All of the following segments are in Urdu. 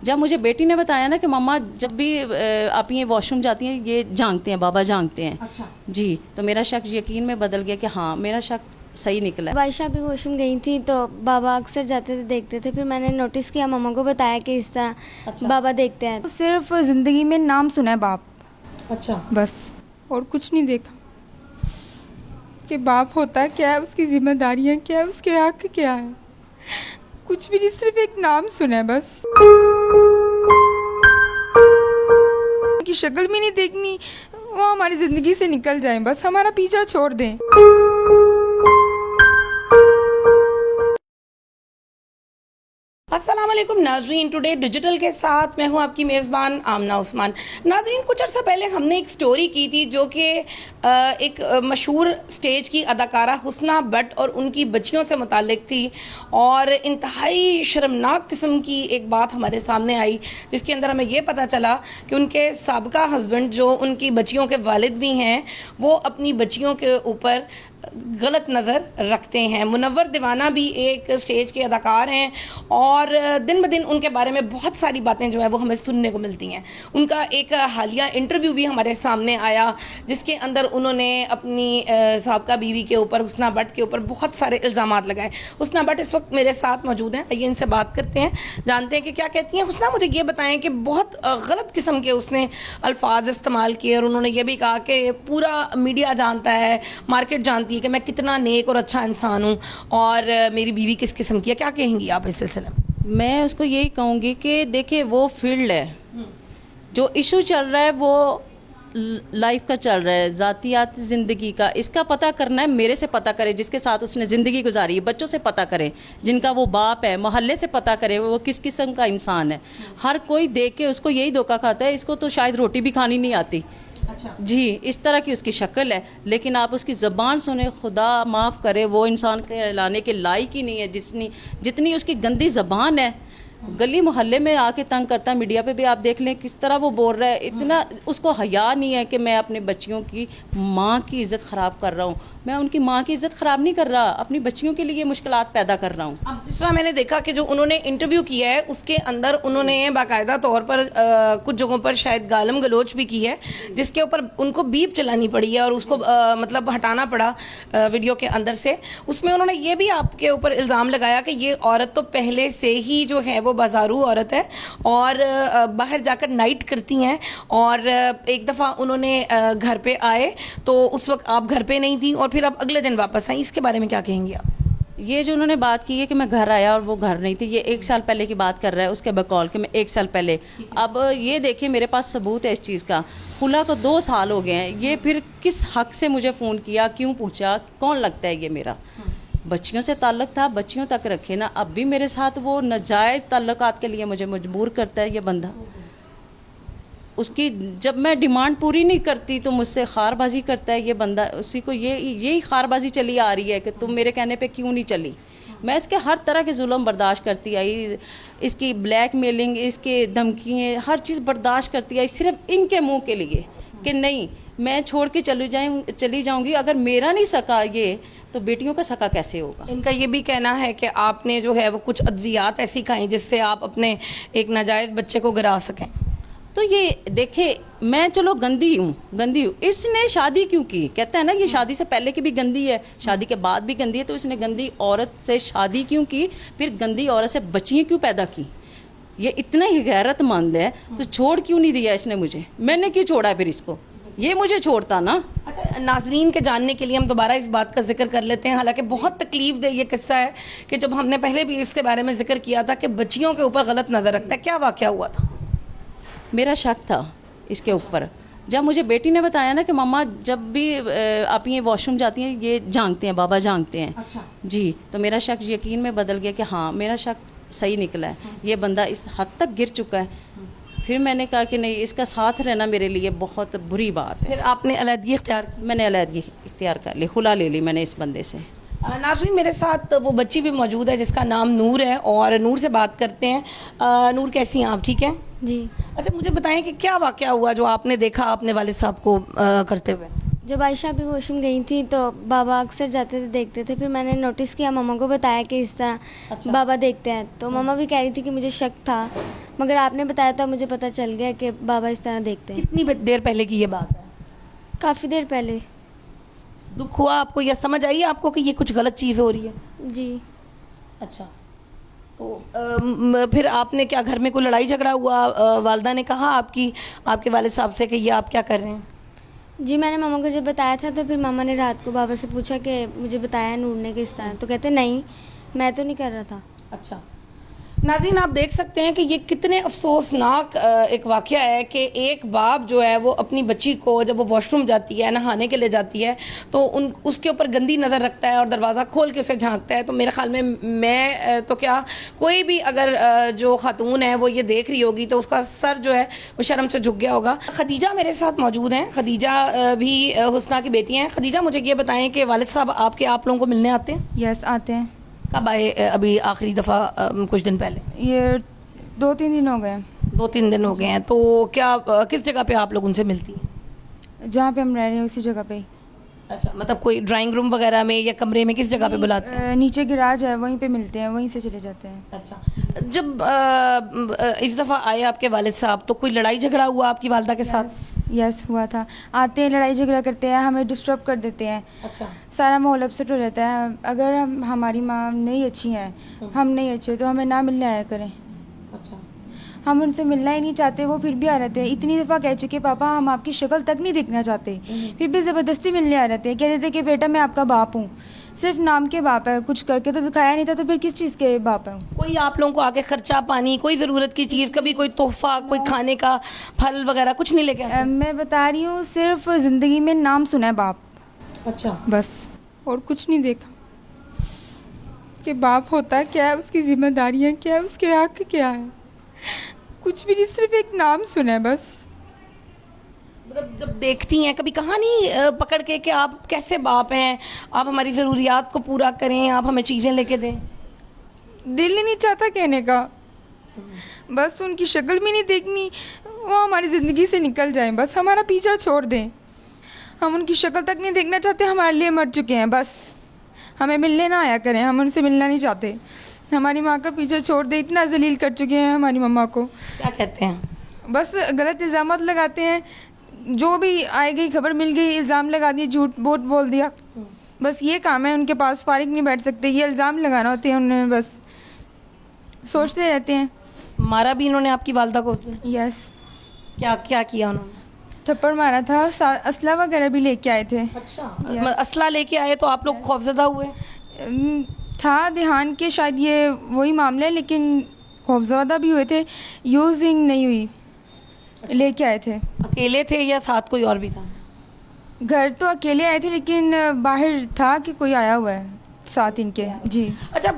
جب مجھے بیٹی نے بتایا نا کہ مما جب بھی آپ یہ واش روم جاتی ہیں یہ جھانکتے ہیں، بابا جھانکتے ہیں، اچھا جی، تو میرا شک یقین میں بدل گیا کہ ہاں میرا شک صحیح نکلا ہے۔ عائشہ بھی واش روم گئی تھی تو بابا اکثر جاتے تھے دیکھتے تھے، پھر میں نے نوٹس کیا، ماما کو بتایا کہ اس طرح بابا دیکھتے ہیں۔ صرف زندگی میں نام سنا ہے باپ، اچھا بس، اور کچھ نہیں دیکھا کہ باپ ہوتا ہے کیا ہے، اس کی ذمہ داریاں کیا ہے، اس کے حق کیا ہے، کچھ بھی نہیں، صرف ایک نام سنا ہے بس۔ ان کی شکل بھی نہیں دیکھنی، وہ ہماری زندگی سے نکل جائیں، بس ہمارا پیچھا چھوڑ دیں۔ السلام علیکم ناظرین، ٹوڈے ڈیجیٹل کے ساتھ میں ہوں آپ کی میزبان آمنہ عثمان۔ ناظرین، کچھ عرصہ پہلے ہم نے ایک سٹوری کی تھی جو کہ ایک مشہور سٹیج کی اداکارہ حسنہ بٹ اور ان کی بچیوں سے متعلق تھی، اور انتہائی شرمناک قسم کی ایک بات ہمارے سامنے آئی جس کے اندر ہمیں یہ پتہ چلا کہ ان کے سابقہ ہسبینڈ جو ان کی بچیوں کے والد بھی ہیں وہ اپنی بچیوں کے اوپر غلط نظر رکھتے ہیں۔ منور دیوانہ بھی ایک سٹیج کے اداکار ہیں اور دن بدن ان کے بارے میں بہت ساری باتیں جو ہے وہ ہمیں سننے کو ملتی ہیں۔ ان کا ایک حالیہ انٹرویو بھی ہمارے سامنے آیا جس کے اندر انہوں نے اپنی سابقہ بیوی کے اوپر، حسنہ بٹ کے اوپر بہت سارے الزامات لگائے۔ حسنہ بٹ اس وقت میرے ساتھ موجود ہیں، آئیے ان سے بات کرتے ہیں، جانتے ہیں کہ کیا کہتی ہیں۔ حسنہ، مجھے یہ بتائیں کہ بہت غلط قسم کے اس نے الفاظ استعمال کیے اور انہوں نے یہ بھی کہا کہ پورا میڈیا جانتا ہے، مارکیٹ جانتی کہ میں کتنا نیک اور اچھا انسان ہوں اور میری بیوی کس قسم کی ہے۔ کیا کہیں گی آپ اس سلسلے میں اس کو یہی کہوں گی کہ دیکھیں وہ فیلڈ ہے، جو ایشو چل رہا ہے وہ لائف کا چل رہا ہے، ذاتیات زندگی کا، اس کا پتہ کرنا ہے میرے سے پتہ کرے، جس کے ساتھ اس نے زندگی گزاری ہے، بچوں سے پتہ کرے، جن کا وہ باپ ہے، محلے سے پتہ کرے وہ کس قسم کا انسان ہے۔ ہر کوئی دیکھ کے اس کو یہی دھوکہ کھاتا ہے، اس کو تو شاید روٹی بھی کھانی نہیں آتی، جی، اس طرح کی اس کی شکل ہے، لیکن آپ اس کی زبان سنیں، خدا معاف کرے، وہ انسان کے لانے کے لائق ہی نہیں ہے، جتنی اس کی گندی زبان ہے، گلی محلے میں آ کے تنگ کرتا ہے۔ میڈیا پہ بھی آپ دیکھ لیں کس طرح وہ بول رہا ہے، اتنا اس کو حیا نہیں ہے کہ میں اپنے بچیوں کی ماں کی عزت خراب کر رہا ہوں، میں ان کی ماں کی عزت خراب نہیں کر رہا، اپنی بچیوں کے لیے مشکلات پیدا کر رہا ہوں۔ اب جس طرح میں نے دیکھا کہ جو انہوں نے انٹرویو کیا ہے اس کے اندر انہوں نے باقاعدہ طور پر کچھ جگہوں پر شاید گالم گلوچ بھی کی ہے، جس کے اوپر ان کو بیپ چلانی پڑی ہے اور اس کو مطلب ہٹانا پڑا ویڈیو کے اندر سے۔ اس میں انہوں نے یہ بھی آپ کے اوپر الزام لگایا کہ یہ عورت تو پہلے سے ہی جو ہے وہ بازارو عورت ہے اور باہر جا کر نائٹ کرتی ہیں، اور ایک دفعہ انہوں نے گھر پہ آئے تو اس وقت آپ گھر پہ نہیں تھی اور پھر آپ اگلے دن واپس آئیں، اس کے بارے میں کیا کہیں گے آپ؟ یہ جو انہوں نے بات کی ہے کہ میں گھر آیا اور وہ گھر نہیں تھی، یہ 1 سال پہلے کی بات کر رہا ہے اس کے بقول کہ میں 1 سال پہلے، اب یہ دیکھیں میرے پاس ثبوت ہے اس چیز کا، خلا کو 2 سال ہو گئے ہیں، یہ پھر کس حق سے مجھے فون کیا، کیوں پوچھا، کون لگتا ہے یہ میرا؟ بچیوں سے تعلق تھا، بچیوں تک رکھے نا، اب بھی میرے ساتھ وہ ناجائز تعلقات کے لیے مجھے مجبور کرتا ہے یہ بندہ۔ اس کی جب میں ڈیمانڈ پوری نہیں کرتی تو مجھ سے خار بازی کرتا ہے یہ بندہ، اسی کو یہی خار بازی چلی آ رہی ہے کہ تم میرے کہنے پہ کیوں نہیں چلی۔ میں اس کے ہر طرح کے ظلم برداشت کرتی آئی، اس کی بلیک میلنگ، اس کے دھمکیاں، ہر چیز برداشت کرتی آئی، صرف ان کے منہ کے لیے کہ نہیں میں چھوڑ کے چلی جاؤں گی، اگر میرا نہیں سکا یہ تو بیٹیوں کا سکا کیسے ہوگا؟ ان کا یہ بھی کہنا ہے کہ آپ نے جو ہے وہ کچھ ادویات ایسی کھائیں جس سے آپ اپنے ایک ناجائز بچے کو گرا سکیں۔ تو یہ دیکھے میں چلو گندی ہوں، اس نے شادی کیوں کی؟ کہتا ہے نا یہ شادی سے پہلے کی بھی گندی ہے، شادی کے بعد بھی گندی ہے، تو اس نے گندی عورت سے شادی کیوں کی، پھر گندی عورت سے بچیاں کیوں پیدا کی؟ یہ اتنا ہی غیرت مند ہے تو چھوڑ کیوں نہیں دیا اس نے مجھے؟ میں نے کیوں چھوڑا پھر اس کو؟ یہ مجھے چھوڑتا نا۔ اچھا، ناظرین کے جاننے کے لیے ہم دوبارہ اس بات کا ذکر کر لیتے ہیں، حالانکہ بہت تکلیف دہ یہ قصہ ہے کہ جب ہم نے پہلے بھی اس کے بارے میں ذکر کیا تھا کہ بچیوں کے اوپر غلط نظر رکھتا ہے، کیا واقعہ ہوا تھا؟ میرا شک تھا اس کے اوپر، جب مجھے بیٹی نے بتایا نا کہ مما جب بھی آپ یہ واش روم جاتی ہیں یہ جھانکتے ہیں، بابا جھانکتے ہیں، جی، تو میرا شک یقین میں بدل گیا کہ ہاں میرا شک صحیح نکلا ہے، یہ بندہ اس حد تک گر چکا ہے۔ پھر میں نے کہا کہ نہیں، اس کا ساتھ رہنا میرے لیے بہت بری بات ہے۔ پھر آپ نے علیحدگی اختیار کی؟ میں نے علیحدگی اختیار کر لی، خلا لے لی میں نے اس بندے سے۔ ناظرین، میرے ساتھ وہ بچی بھی موجود ہے جس کا نام نور ہے، اور نور سے بات کرتے ہیں۔ نور، کیسی ہیں آپ؟ ٹھیک ہیں؟ جی، اچھا، مجھے بتائیں کہ کیا واقعہ ہوا جو آپ نے دیکھا اپنے والد صاحب کو کرتے ہوئے؟ جب عائشہ بھی واش روم گئی تھی تو بابا اکثر جاتے تھے دیکھتے تھے، پھر میں نے نوٹس کیا، ماما کو بتایا کہ اس طرح بابا دیکھتے ہیں، تو ماما بھی کہہ رہی تھی کہ مجھے شک تھا، مگر آپ نے بتایا تھا مجھے پتہ چل گیا کہ بابا اس طرح دیکھتے ہیں. کتنی دیر پہلے کی یہ بات ہے؟ کافی دیر پہلے. دکھ ہوا آپ کو یا سمجھ آئی آپ کو کہ یہ کچھ غلط چیز ہو رہی ہے؟ جی. اچھا تو پھر آپ نے کیا گھر میں کوئی لڑائی جھگڑا ہوا؟ والدہ نے کہا آپ کے والد صاحب سے کہ یہ آپ کیا کر رہے ہیں؟ جی میں نے ماما کو جب بتایا تھا تو پھر ماما نے رات کو بابا سے پوچھا کہ مجھے بتایا نور نے کہ اس طرح، تو کہتے نہیں میں تو نہیں کر رہا تھا. اچھا ناظرین آپ دیکھ سکتے ہیں کہ یہ کتنے افسوسناک ایک واقعہ ہے کہ ایک باپ جو ہے وہ اپنی بچی کو جب وہ واش روم جاتی ہے، نہانے کے لیے جاتی ہے، تو اس کے اوپر گندی نظر رکھتا ہے اور دروازہ کھول کے اسے جھانکتا ہے. تو میرے خیال میں تو کیا کوئی بھی اگر جو خاتون ہے وہ یہ دیکھ رہی ہوگی تو اس کا سر جو ہے وہ شرم سے جھک گیا ہوگا. خدیجہ میرے ساتھ موجود ہیں. خدیجہ بھی حسنہ کی بیٹی ہیں. خدیجہ مجھے یہ بتائیں کہ والد صاحب آپ لوگوں کو ملنے آتے ہیں؟ یس آتے ہیں. کب آئے ابھی آخری دفعہ؟ کچھ دن پہلے. یہ 2-3 دن ہو گئے. 2-3 دن ہو گئے ہیں. تو کیا کس جگہ پہ آپ لوگ ان سے ملتی ہیں؟ جہاں پہ ہم رہ رہے ہیں اسی جگہ پہ ہی. اچھا مطلب کوئی ڈرائنگ روم وغیرہ میں یا کمرے میں کس جگہ پہ بلاتے ہیں؟ نیچے گراج ہے وہیں پہ ملتے ہیں، وہیں سے چلے جاتے ہیں. اچھا جب اس دفعہ آئے آپ کے والد صاحب تو کوئی لڑائی جھگڑا ہوا آپ کی والدہ کے ساتھ؟ یس ہوا تھا. آتے ہیں لڑائی جھگڑا کرتے ہیں، ہمیں ڈسٹرب کر دیتے ہیں. اچھا سارا ماحول اپسیٹ ہو جاتا ہے. اگر ہماری ماں نہیں اچھی ہیں، ہم نہیں اچھے، تو ہمیں نہ ملنے آیا کریں. اچھا ہم ان سے ملنا ہی نہیں چاہتے، وہ پھر بھی آ رہتے ہیں. اتنی دفعہ کہہ چکے پاپا ہم آپ کی شکل تک نہیں دیکھنا چاہتے، پھر بھی زبردستی ملنے آ رہتے ہیں. کہہ دیتے کہ بیٹا میں آپ کا باپ ہوں. صرف نام کے باپ ہے، کچھ کر کے تو دکھایا نہیں تھا، تو پھر کس چیز کے باپ ہیں؟ کوئی آپ لوگوں کو آگے خرچہ پانی، کوئی ضرورت کی چیز، کبھی کوئی تحفہ، کوئی کھانے کا پھل وغیرہ کچھ نہیں لے کے آتے؟ میں بتا رہی ہوں صرف زندگی میں نام سنا ہے باپ. اچھا بس اور کچھ نہیں دیکھا کہ باپ ہوتا کیا ہے، اس کی ذمہ داریاں کیا ہے، اس کے حق کیا ہے. کچھ بھی نہیں، صرف ایک نام سنا ہے بس. مطلب جب دیکھتی ہیں کبھی کہا نہیں پکڑ کے کہ آپ کیسے باپ ہیں، آپ ہماری ضروریات کو پورا کریں، آپ ہمیں چیزیں لے کے دیں؟ دل ہی نہیں چاہتا کہنے کا، بس ان کی شکل بھی نہیں دیکھنی، وہ ہماری زندگی سے نکل جائیں، بس ہمارا پیچھا چھوڑ دیں. ہم ان کی شکل تک نہیں دیکھنا چاہتے، ہمارے لیے مر چکے ہیں. بس ہمیں ملنے نہ آیا کریں، ہم ان سے ملنا نہیں چاہتے. ہماری ماں کا پیچھا چھوڑ دے، اتنا ذلیل کر چکے ہیں ہماری مما کو. کیا کہتے ہیں؟ بس غلط الزامات لگاتے ہیں، جو بھی آئے گئی خبر مل گئی الزام لگا دیے، جھوٹ بوٹ بول دیا. بس یہ کام ہے ان کے پاس، فارغ نہیں بیٹھ سکتے، یہ الزام لگانا ہوتے ہیں انہیں، بس سوچتے رہتے ہیں. مارا بھی انہوں نے آپ کی والدہ کو؟ یس. کیا کیا انہوں نے؟ تھپڑ مارا تھا، اسلحہ وغیرہ بھی لے کے آئے تھے. اچھا اسلحہ لے کے آئے تو آپ لوگ خوفزدہ ہوئے؟ تھا دھیان کے شاید یہ وہی معاملہ ہے، لیکن خوفزدہ بھی ہوئے تھے. یوزنگ نہیں ہوئی، لے کے آئے تھے. اکیلے تھے یا ساتھ کوئی اور بھی تھا؟ گھر تو اکیلے آئے تھے، لیکن باہر تھا کہ کوئی آیا ہوا ہے ساتھ ان کے. جی. اچھا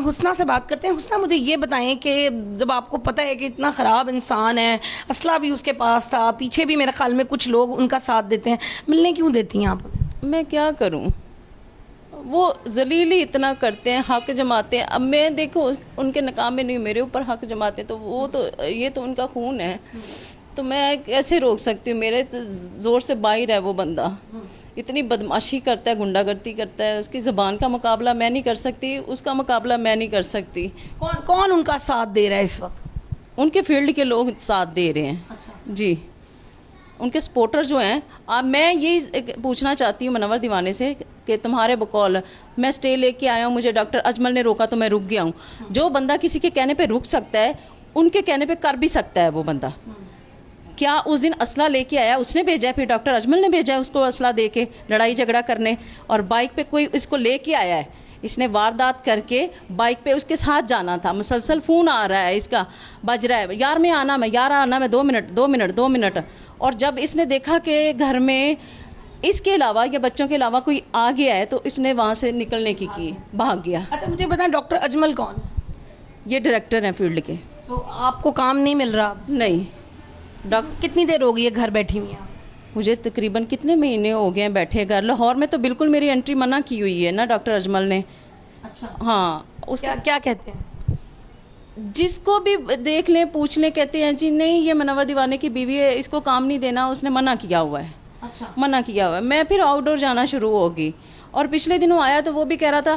حسنہ سے بات کرتے ہیں. حسنہ مجھے یہ بتائیں کہ جب آپ کو پتہ ہے کہ اتنا خراب انسان ہے، اسلحہ بھی اس کے پاس تھا، پیچھے بھی میرے خیال میں کچھ لوگ ان کا ساتھ دیتے ہیں، ملنے کیوں دیتی ہیں آپ؟ میں کیا کروں، وہ ذلیل ہی اتنا کرتے ہیں، حق جماتے ہیں. اب میں دیکھو ان کے نکاح میں نہیں، میرے اوپر حق جماتے ہیں، تو وہ تو یہ تو ان کا خون ہے، تو میں کیسے روک سکتی ہوں؟ میرے زور سے باہر ہے وہ بندہ. اتنی بدماشی کرتا ہے، گنڈا گردی کرتا ہے. اس کی زبان کا مقابلہ میں نہیں کر سکتی، اس کا مقابلہ میں نہیں کر سکتی. کون ان کا ساتھ دے رہا ہے اس وقت؟ ان کے فیلڈ کے لوگ ساتھ دے رہے ہیں. جی ان کے سپورٹر جو ہیں. اب میں یہ پوچھنا چاہتی ہوں منور دیوانے سے کہ تمہارے بقول میں اسٹے لے کے آیا ہوں، مجھے ڈاکٹر اجمل نے روکا تو میں رک گیا ہوں. جو بندہ کسی کے کہنے پہ رک سکتا ہے، ان کے کہنے پہ کر بھی سکتا ہے وہ بندہ. کیا اس دن اسلحہ لے کے آیا، اس نے بھیجا ہے، پھر ڈاکٹر اجمل نے بھیجا ہے اس کو اسلحہ دے کے لڑائی جھگڑا کرنے، اور بائک پہ کوئی اس کو لے کے آیا ہے. اس نے واردات کر کے بائک پہ اس کے ساتھ جانا تھا. مسلسل فون آ رہا ہے اس کا، بج رہا ہے، یار میں آنا، میں یار آنا، میں 2 منٹ. اور جب اس نے دیکھا کہ گھر میں اس کے علاوہ یا بچوں کے علاوہ کوئی آ گیا ہے، تو اس نے وہاں سے نکلنے کی بھاگ گیا. اچھا مجھے بتائیں ڈاکٹر اجمل کون؟ یہ ڈائریکٹر ہیں فیلڈ کے. تو آپ کو کام نہیں مل رہا؟ نہیں. کتنی دیر ہو گئی ہے گھر بیٹھی ہوئی ہیں؟ مجھے تقریباً کتنے مہینے ہو گئے ہیں بیٹھے گھر. لاہور میں تو بالکل میری انٹری منع کی ہوئی ہے نا ڈاکٹر اجمل نے. اچھا ہاں. اس کیا کہتے ہیں؟ جس کو بھی دیکھ لیں پوچھ لیں، کہتے ہیں جی نہیں یہ منور دیوانے کی بیوی ہے، اس کو کام نہیں دینا، اس نے منع کیا ہوا ہے. اچھا منع کیا ہوا ہے. میں پھر آؤٹ ڈور جانا شروع ہوگی. اور پچھلے دنوں آیا تو وہ بھی کہہ رہا تھا